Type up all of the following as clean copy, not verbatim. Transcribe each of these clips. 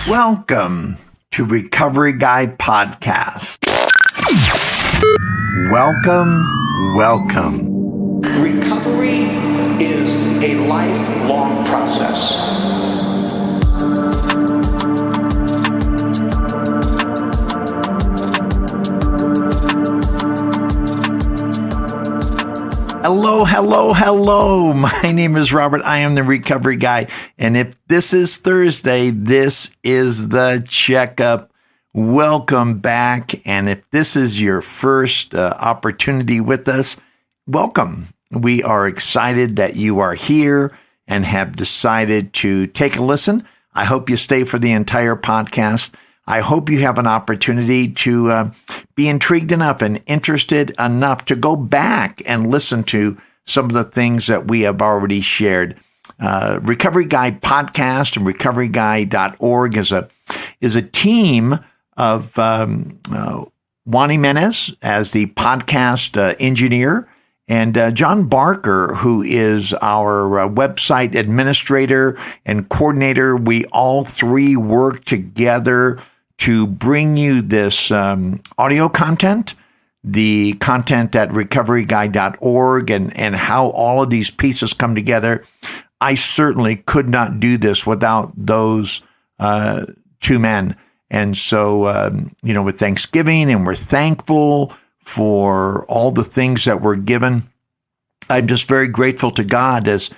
Welcome to Recovery Guy Podcast. Welcome. Recovery is a lifelong process. Hello. My name is Robert. I am the Recovery Guy. And if this is Thursday, this is the Checkup. Welcome back. And if this is your first opportunity with us, welcome. We are excited that you are here and have decided to take a listen. I hope you stay for the entire podcast. I hope you have an opportunity to be intrigued enough and interested enough to go back and listen to some of the things that we have already shared. Recovery Guy Podcast and recoveryguy.org is a team of Juan Jimenez as the podcast engineer, and John Barker, who is our website administrator and coordinator. We all three work together to bring you this audio content, the content at recoveryguy.org, and how all of these pieces come together. I certainly could not do this without those two men. And so, with Thanksgiving, and we're thankful for all the things that were given. I'm just very grateful to God as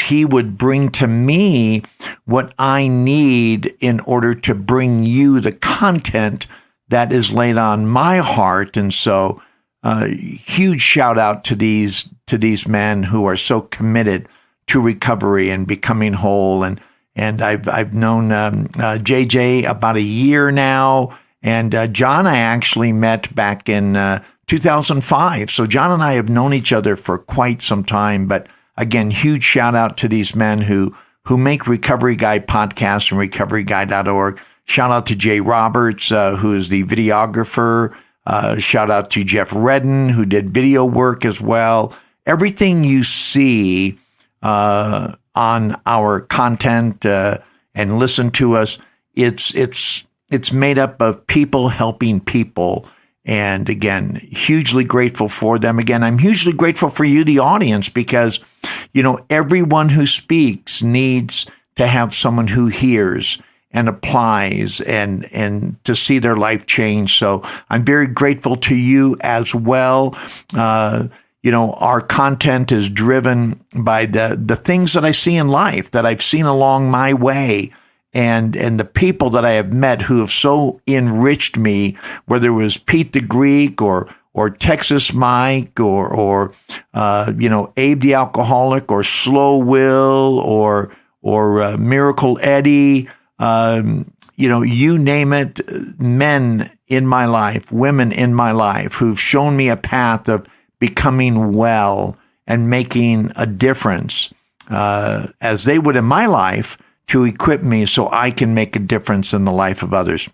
He would bring to me what I need in order to bring you the content that is laid on my heart. And so, huge shout out to these men who are so committed to recovery and becoming whole. And I've known JJ about a year now, and John I actually met back in 2005. So John and I have known each other for quite some time. But again, huge shout out to these men who make Recovery Guy Podcast and recoveryguy.org. Shout out to Jay Roberts, who is the videographer. Shout out to Jeff Redden, who did video work as well. Everything you see on our content and listen to us, it's made up of people helping people. And again, hugely grateful for them. Again, I'm hugely grateful for you, the audience, because, everyone who speaks needs to have someone who hears and applies and to see their life change. So I'm very grateful to you as well. Our content is driven by the things that I see in life, that I've seen along my way. And the people that I have met who have so enriched me, whether it was Pete the Greek or Texas Mike or Abe the Alcoholic or Slow Will or Miracle Eddie, you name it, men in my life, women in my life who've shown me a path of becoming well and making a difference as they would in my life, to equip me so I can make a difference in the life of others.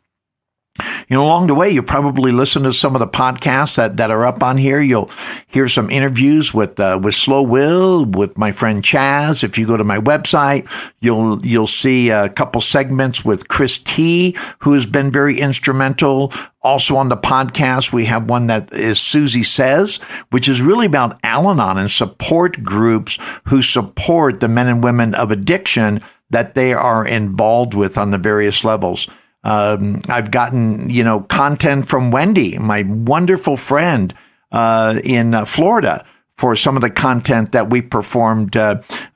Along the way, you probably listen to some of the podcasts that are up on here. You'll hear some interviews with Slow Will, with my friend Chaz. If you go to my website, you'll see a couple segments with Chris T, who has been very instrumental. Also on the podcast, we have one that is Susie Says, which is really about Al-Anon and support groups who support the men and women of addiction that they are involved with on the various levels. I've gotten, content from Wendy, my wonderful friend in Florida, for some of the content that we performed.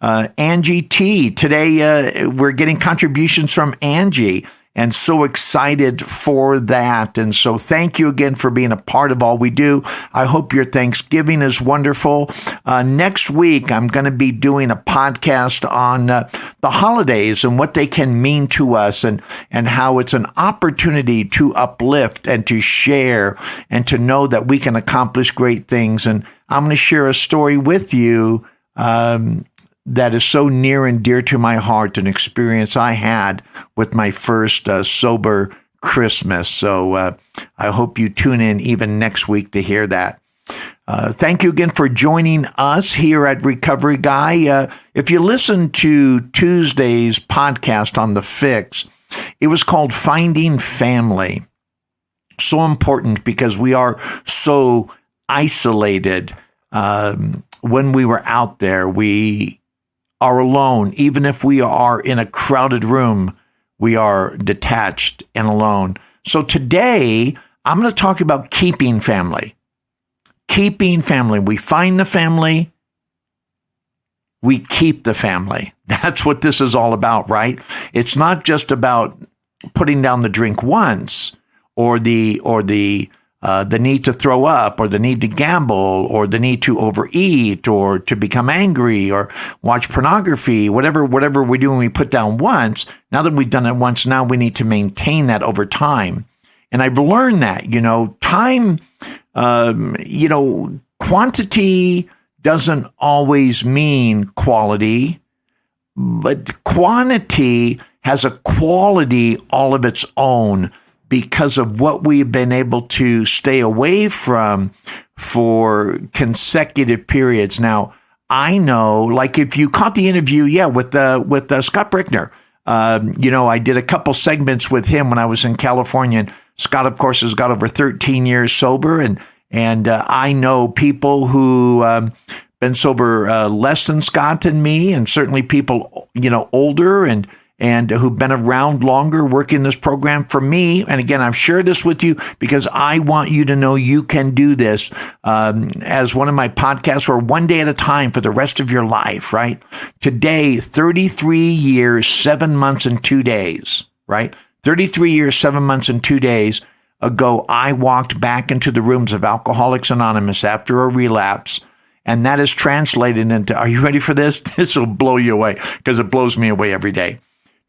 Angie T. Today, we're getting contributions from Angie, and so excited for that. And so thank you again for being a part of all we do. I hope your Thanksgiving is wonderful. Next week, I'm going to be doing a podcast on the holidays and what they can mean to us, and how it's an opportunity to uplift and to share and to know that we can accomplish great things. And I'm going to share a story with you that is so near and dear to my heart, an experience I had with my first sober Christmas. So I hope you tune in even next week to hear that. Thank you again for joining us here at Recovery Guy. If you listen to Tuesday's podcast on The Fix, It was called Finding Family. So important because we are so isolated. When we were out there, we are alone. Even if we are in a crowded room, we are detached and alone. So today, I'm going to talk about keeping family. Keeping family. We find the family. We keep the family. That's what this is all about, right? It's not just about putting down the drink once, or the need to throw up, or the need to gamble, or the need to overeat, or to become angry, or watch pornography, whatever we're doing, we put down once. Now that we've done it once, now we need to maintain that over time. And I've learned that, time, quantity doesn't always mean quality, but quantity has a quality all of its own because of what we've been able to stay away from for consecutive periods. Now, I know, like if you caught the interview, with Scott Brickner, I did a couple segments with him when I was in California. And Scott, of course, has got over 13 years sober, and I know people who been sober less than Scott and me, and certainly people older and who've been around longer working this program. For me, and again, I've shared this with you because I want you to know you can do this as one of my podcasts, or one day at a time for the rest of your life, right? Today, 33 years, 7 months, and 2 days, right? 33 years, 7 months, and 2 days ago, I walked back into the rooms of Alcoholics Anonymous after a relapse. And that is translated into, are you ready for this? This will blow you away because it blows me away every day.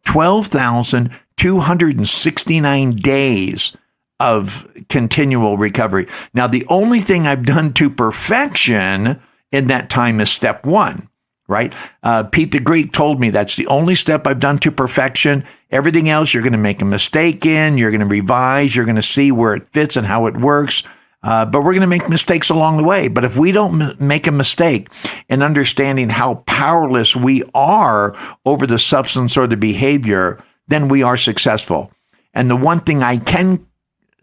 12,269 days of continual recovery. Now, the only thing I've done to perfection in that time is step one, right? Pete the Greek told me that's the only step I've done to perfection. Everything else, you're going to make a mistake in, you're going to revise, you're going to see where it fits and how it works. But we're going to make mistakes along the way. But if we don't make a mistake in understanding how powerless we are over the substance or the behavior, then we are successful. And the one thing I can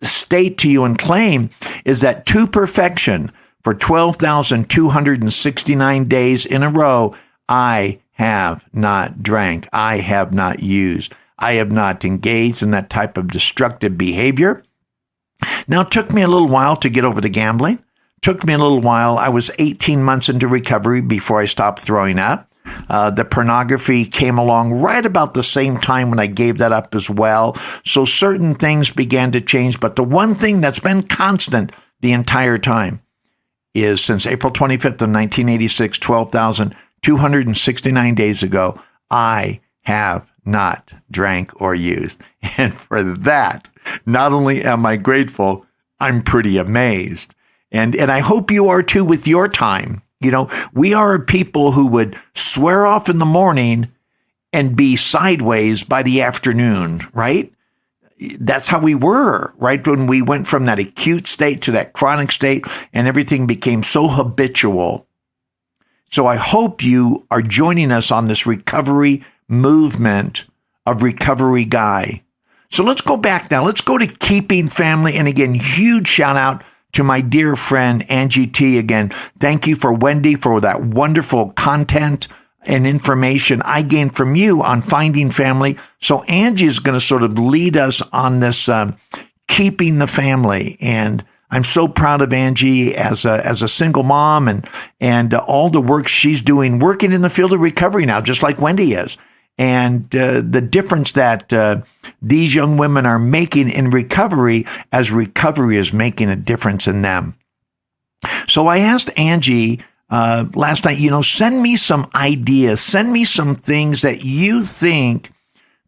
state to you and claim is that to perfection, for 12,269 days in a row, I have not drank. I have not used. I have not engaged in that type of destructive behavior. Now, it took me a little while to get over the gambling. Took me a little while. I was 18 months into recovery before I stopped throwing up. The pornography came along right about the same time when I gave that up as well. So certain things began to change. But the one thing that's been constant the entire time is since April 25th of 1986, 12,269 days ago, I have not drank or used. And for that, not only am I grateful, I'm pretty amazed. And I hope you are too with your time. We are people who would swear off in the morning and be sideways by the afternoon, right? That's how we were, right? When we went from that acute state to that chronic state and everything became so habitual. So I hope you are joining us on this recovery movement of Recovery Guy. So let's go back now. Let's go to keeping family. And again, huge shout out to my dear friend, Angie T. Again, thank you for Wendy for that wonderful content and information I gained from you on finding family. So Angie is going to sort of lead us on this keeping the family. And I'm so proud of Angie as a single mom and all the work she's doing, working in the field of recovery now, just like Wendy is. And the difference that these young women are making in recovery as recovery is making a difference in them. So I asked Angie last night, send me some ideas, send me some things that you think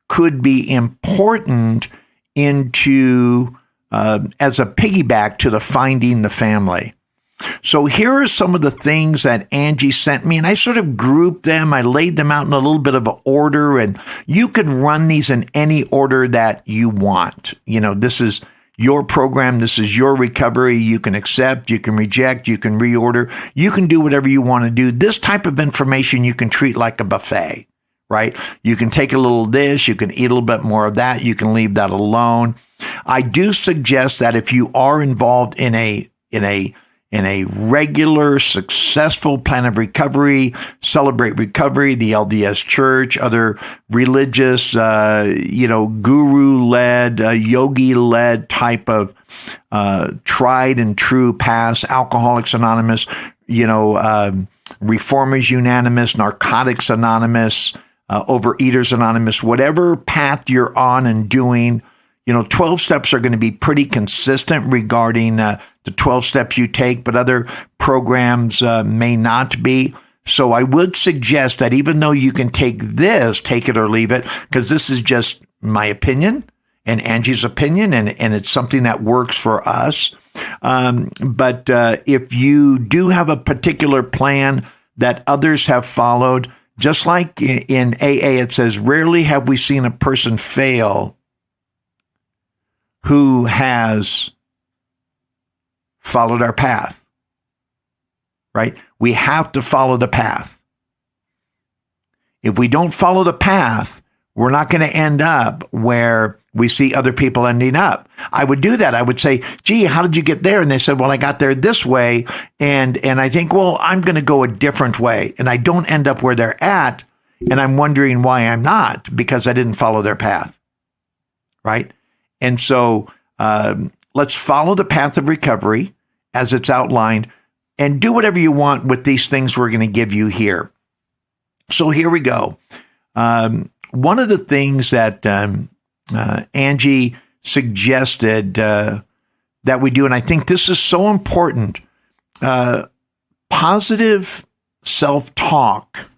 could be important into as a piggyback to the finding the family. So here are some of the things that Angie sent me, and I sort of grouped them. I laid them out in a little bit of an order, and you can run these in any order that you want. This is your program. This is your recovery. You can accept, you can reject, you can reorder. You can do whatever you want to do. This type of information you can treat like a buffet, right? You can take a little of this, you can eat a little bit more of that, you can leave that alone. I do suggest that if you are involved in a regular, successful plan of recovery, Celebrate Recovery, the LDS Church, other religious, guru-led, yogi-led type of tried and true paths, Alcoholics Anonymous, Reformers Unanimous, Narcotics Anonymous, Overeaters Anonymous, whatever path you're on and doing, 12 steps are going to be pretty consistent regarding the 12 steps you take, but other programs may not be. So I would suggest that even though you can take it or leave it, because this is just my opinion and Angie's opinion, and it's something that works for us. But if you do have a particular plan that others have followed, just like in AA, it says, rarely have we seen a person fail who has followed our path, right? We have to follow the path. If we don't follow the path, we're not going to end up where we see other people ending up. I would do that. I would say, gee, how did you get there? And they said, well, I got there this way. And I think, well, I'm going to go a different way. And I don't end up where they're at. And I'm wondering why I'm not, because I didn't follow their path, right? And so let's follow the path of recovery as it's outlined and do whatever you want with these things we're going to give you here. So here we go. One of the things that Angie suggested that we do, and I think this is so important, positive self-talk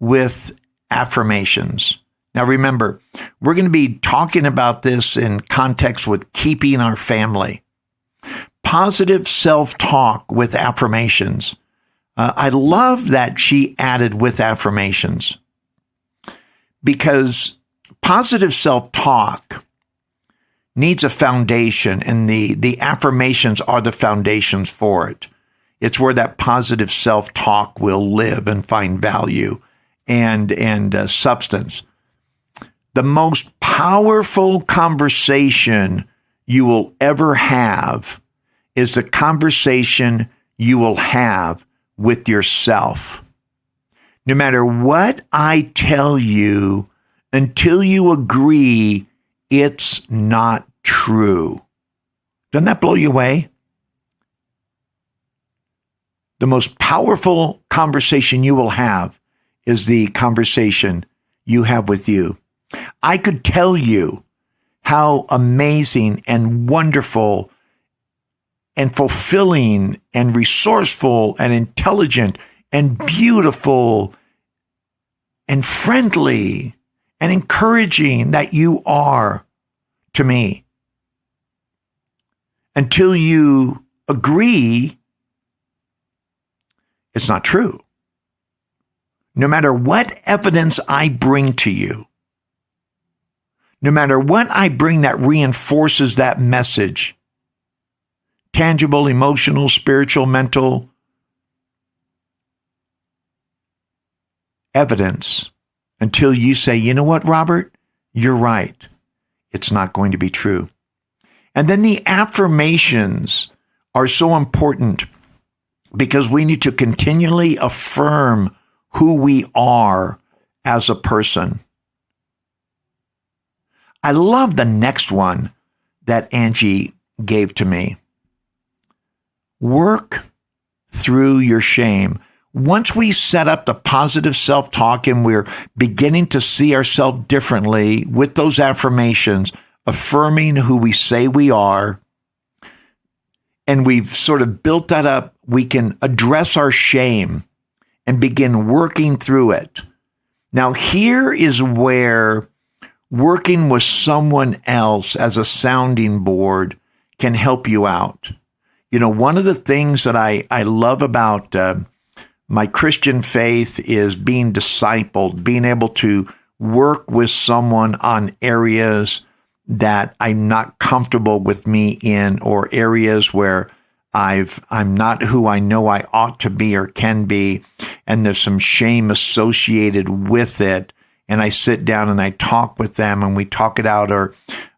with affirmations. Now, remember, we're going to be talking about this in context with keeping our family. Positive self-talk with affirmations. I love that she added with affirmations, because positive self-talk needs a foundation, and the affirmations are the foundations for it. It's where that positive self-talk will live and find value and substance. The most powerful conversation you will ever have is the conversation you will have with yourself. No matter what I tell you, until you agree it's not true. Doesn't that blow you away? The most powerful conversation you will have is the conversation you have with you. I could tell you how amazing and wonderful and fulfilling and resourceful and intelligent and beautiful and friendly and encouraging that you are to me. Until you agree, it's not true. No matter what evidence I bring to you, no matter what I bring that reinforces that message, tangible, emotional, spiritual, mental evidence, until you say, you know what, Robert, you're right. It's not going to be true. And then the affirmations are so important because we need to continually affirm who we are as a person. I love the next one that Angie gave to me. Work through your shame. Once we set up the positive self-talk and we're beginning to see ourselves differently with those affirmations, affirming who we say we are, and we've sort of built that up, we can address our shame and begin working through it. Now, here is where working with someone else as a sounding board can help you out. You know, one of the things that I love about my Christian faith is being discipled, being able to work with someone on areas that I'm not comfortable with me in, or areas where I'm not who I know I ought to be or can be, and there's some shame associated with it. and I sit down and I talk with them and we talk it out. Or,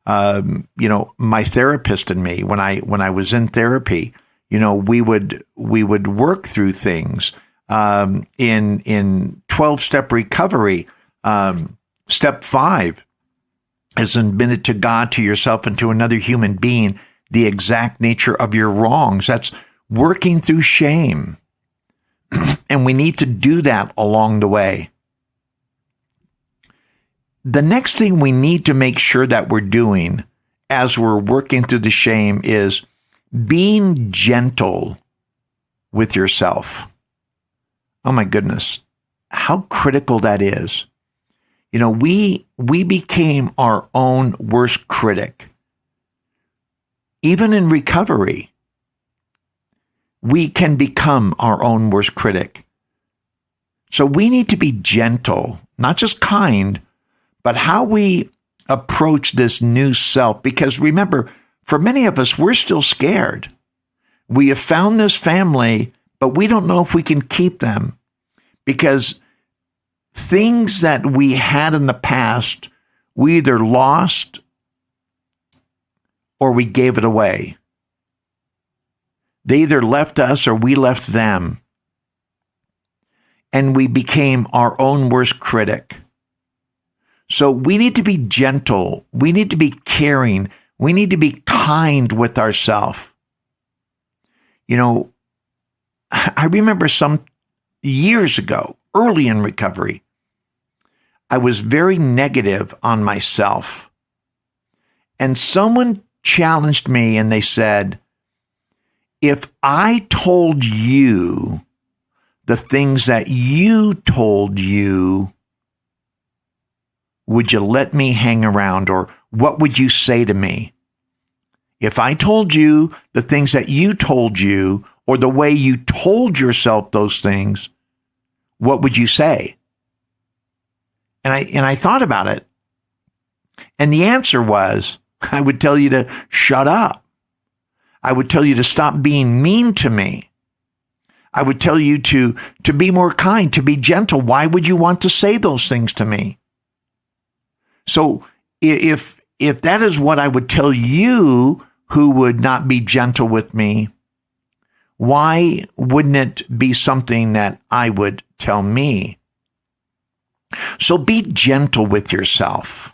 my therapist and me, when I was in therapy, we would work through things. In 12-step recovery, step 5 is admit to God, to yourself, and to another human being the exact nature of your wrongs. That's working through shame. And we need to do that along the way. The next thing we need to make sure that we're doing as we're working through the shame is being gentle with yourself. Oh my goodness, how critical that is. We became our own worst critic. Even in recovery, we can become our own worst critic. So we need to be gentle, not just kind, but how we approach this new self. Because remember, for many of us, we're still scared. We have found this family, but we don't know if we can keep them, because things that we had in the past, we either lost or we gave it away. They either left us or we left them. And we became our own worst critic. So we need to be gentle. We need to be caring. We need to be kind with ourselves. I remember some years ago, early in recovery, I was very negative on myself. And someone challenged me and they said, if I told you the things that you told you, would you let me hang around, or what would you say to me? If I told you the things that you told you, or the way you told yourself those things, what would you say? And I thought about it. And the answer was, I would tell you to shut up. I would tell you to stop being mean to me. I would tell you to be more kind, to be gentle. Why would you want to say those things to me? So if that is what I would tell you who would not be gentle with me, why wouldn't it be something that I would tell me? So be gentle with yourself.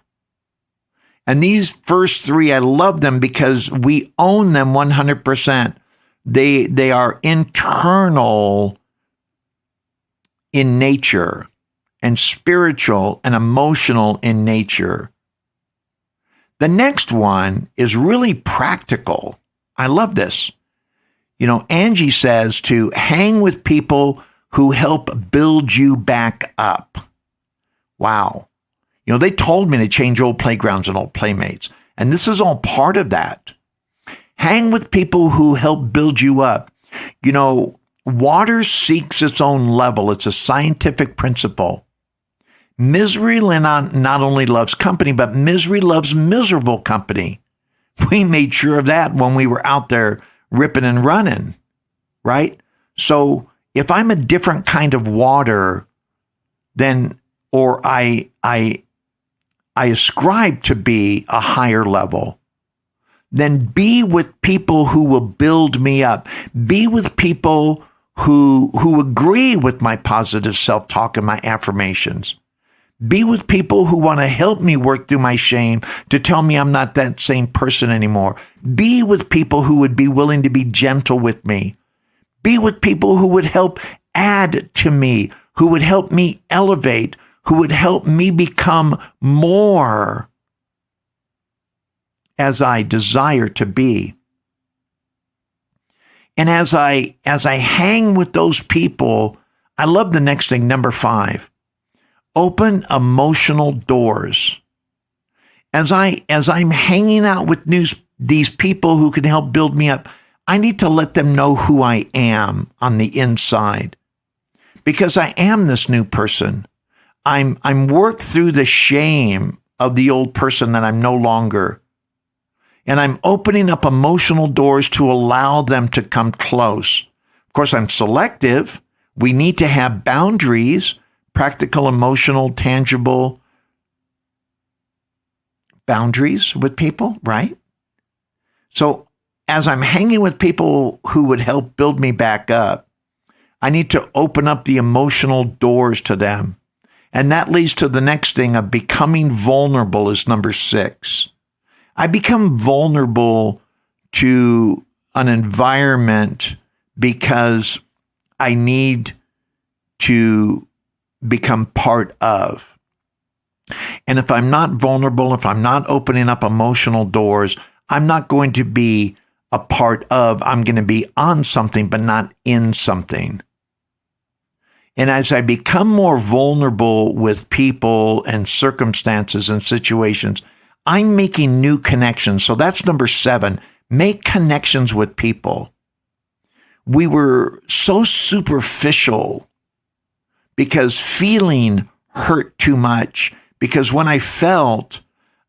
And these first 3, I love them because we own them 100%. They are internal in nature and spiritual and emotional in nature. The next one is really practical. I love this. Angie says to hang with people who help build you back up. Wow. They told me to change old playgrounds and old playmates. And this is all part of that. Hang with people who help build you up. Water seeks its own level. It's a scientific principle. Misery not only loves company, but misery loves miserable company. We made sure of that when we were out there ripping and running, right? So if I'm a different kind of water, or I ascribe to be a higher level, then be with people who will build me up. Be with people who agree with my positive self-talk and my affirmations. Be with people who want to help me work through my shame, to tell me I'm not that same person anymore. Be with people who would be willing to be gentle with me. Be with people who would help add to me, who would help me elevate, who would help me become more as I desire to be. And as I hang with those people, I love the next thing, number 5. Open emotional doors. As I'm hanging out with these people who can help build me up, I need to let them know who I am on the inside, because I am this new person. I'm worked through the shame of the old person that I'm no longer. And I'm opening up emotional doors to allow them to come close. Of course, I'm selective. We need to have boundaries, practical, emotional, tangible, boundaries with people, right? So as I'm hanging with people who would help build me back up, I need to open up the emotional doors to them. And that leads to the next thing of becoming vulnerable is number 6. I become vulnerable to an environment because I need to become part of. And if I'm not vulnerable, if I'm not opening up emotional doors, I'm not going to be a part of. I'm going to be on something, but not in something. And as I become more vulnerable with people and circumstances and situations, I'm making new connections. So that's number 7. Make connections with people. We were so superficial because feeling hurt too much. Because when I felt,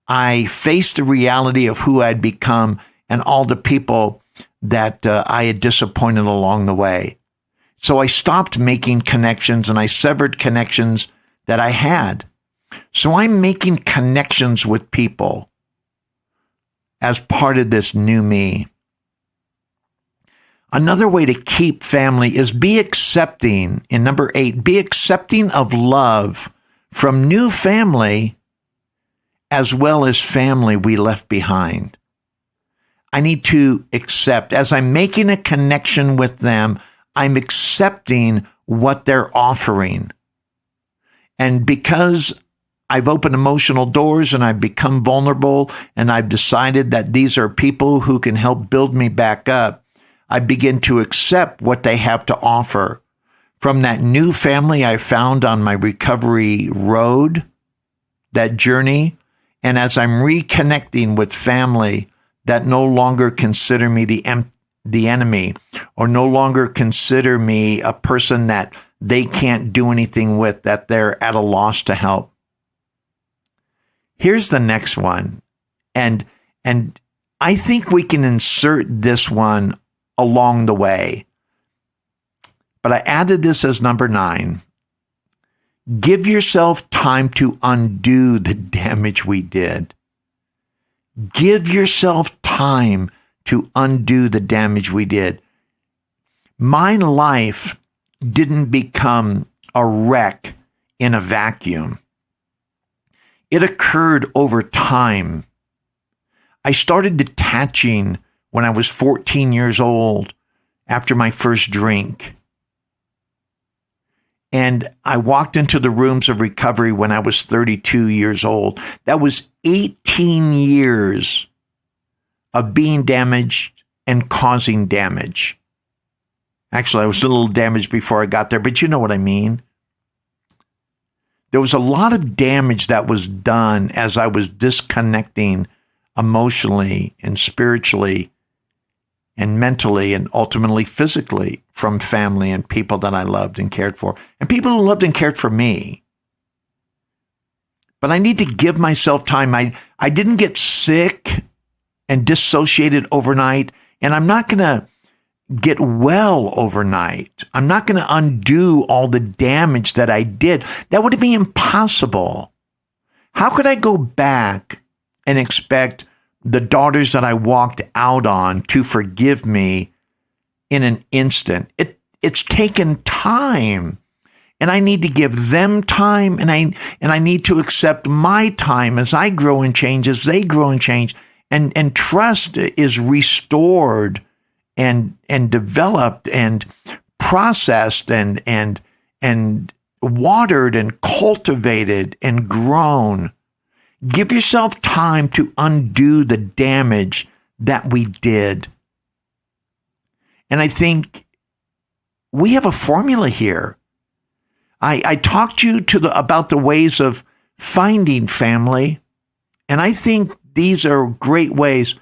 I faced the reality of who I'd become and all the people that I had disappointed along the way. So I stopped making connections and I severed connections that I had. So I'm making connections with people as part of this new me. Another way to keep family is be accepting. In number 8, be accepting of love from new family as well as family we left behind. I need to accept. As I'm making a connection with them, I'm accepting what they're offering. And because I've opened emotional doors and I've become vulnerable and I've decided that these are people who can help build me back up, I begin to accept what they have to offer. From that new family I found on my recovery road, that journey, and as I'm reconnecting with family that no longer consider me the enemy, or no longer consider me a person that they can't do anything with, that they're at a loss to help. Here's the next one. And I think we can insert this one along the way. But I added this as number 9. Give yourself time to undo the damage we did. Give yourself time to undo the damage we did. My life didn't become a wreck in a vacuum. It occurred over time. I started detaching when I was 14 years old after my first drink. And I walked into the rooms of recovery when I was 32 years old. That was 18 years of being damaged and causing damage. Actually, I was a little damaged before I got there, but you know what I mean. There was a lot of damage that was done as I was disconnecting emotionally and spiritually and mentally and ultimately physically from family and people that I loved and cared for, and people who loved and cared for me. But I need to give myself time. I didn't get sick and dissociated overnight, and I'm not going to get well overnight. I'm not going to undo all the damage that I did. That would be impossible. How could I go back and expect the daughters that I walked out on to forgive me in an instant? It's taken time. And I need to give them time, and I need to accept my time as I grow and change, as they grow and change. And trust is restored and developed and processed and watered and cultivated and grown. Give yourself time to undo the damage that we did. And I think we have a formula here. I talked to you about the ways of finding family, and I think these are great ways.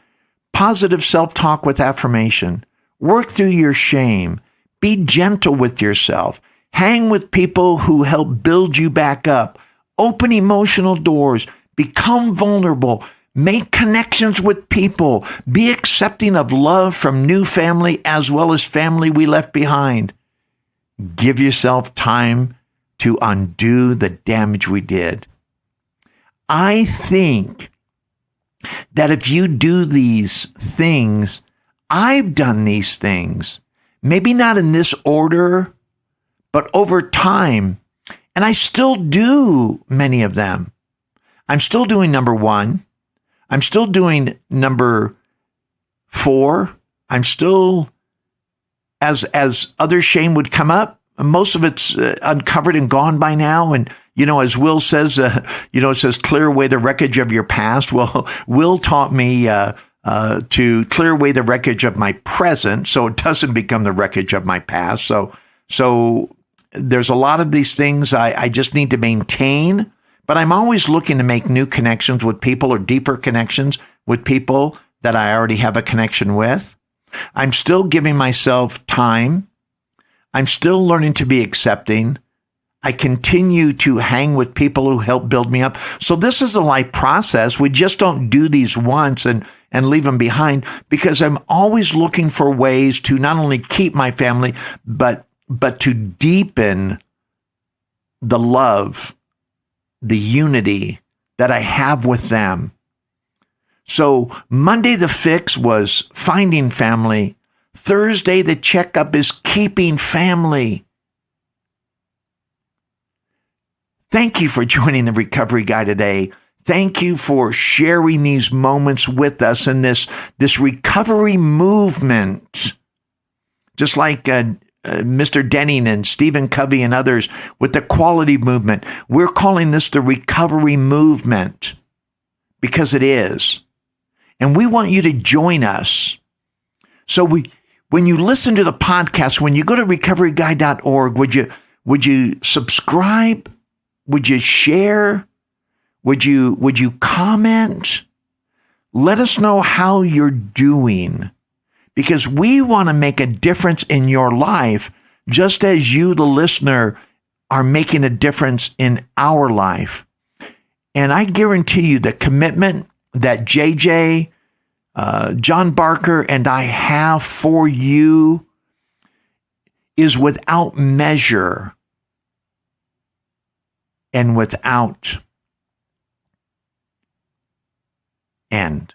Positive self-talk with affirmation. Work through your shame. Be gentle with yourself. Hang with people who help build you back up. Open emotional doors. Become vulnerable. Make connections with people. Be accepting of love from new family as well as family we left behind. Give yourself time to undo the damage we did. I think that if you do these things, I've done these things, maybe not in this order, but over time, and I still do many of them. I'm still doing number 1. I'm still doing number 4. I'm still, as other shame would come up, most of it's uncovered and gone by now. And, as Will says, it says, clear away the wreckage of your past. Well, Will taught me to clear away the wreckage of my present so it doesn't become the wreckage of my past. So there's a lot of these things I just need to maintain, but I'm always looking to make new connections with people or deeper connections with people that I already have a connection with. I'm still giving myself time. I'm still learning to be accepting. I continue to hang with people who help build me up. So this is a life process. We just don't do these once and leave them behind, because I'm always looking for ways to not only keep my family, but to deepen the love, the unity that I have with them. So Monday, the fix was finding family. Thursday, the checkup is keeping family. Thank you for joining the Recovery Guy today. Thank you for sharing these moments with us in this recovery movement. Just like Mr. Denning and Stephen Covey and others with the quality movement. We're calling this the recovery movement because it is. And we want you to join us. So when you listen to the podcast, when you go to recoveryguy.org, would you subscribe? Would you share? Would you comment? Let us know how you're doing, because we want to make a difference in your life, just as you, the listener, are making a difference in our life. And I guarantee you the commitment that JJ, John Barker, and I have for you is without measure and without end.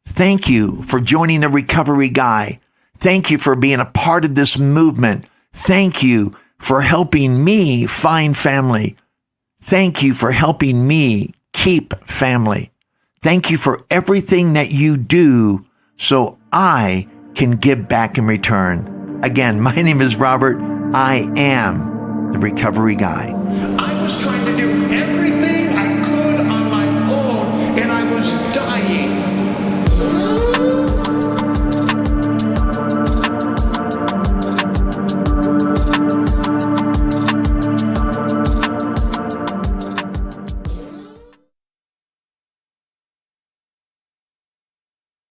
Thank you for joining the Recovery Guy. Thank you for being a part of this movement. Thank you for helping me find family. Thank you for helping me keep family. Thank you for everything that you do so I can give back in return. Again, my name is Robert. I am the Recovery Guy. I was trying to do everything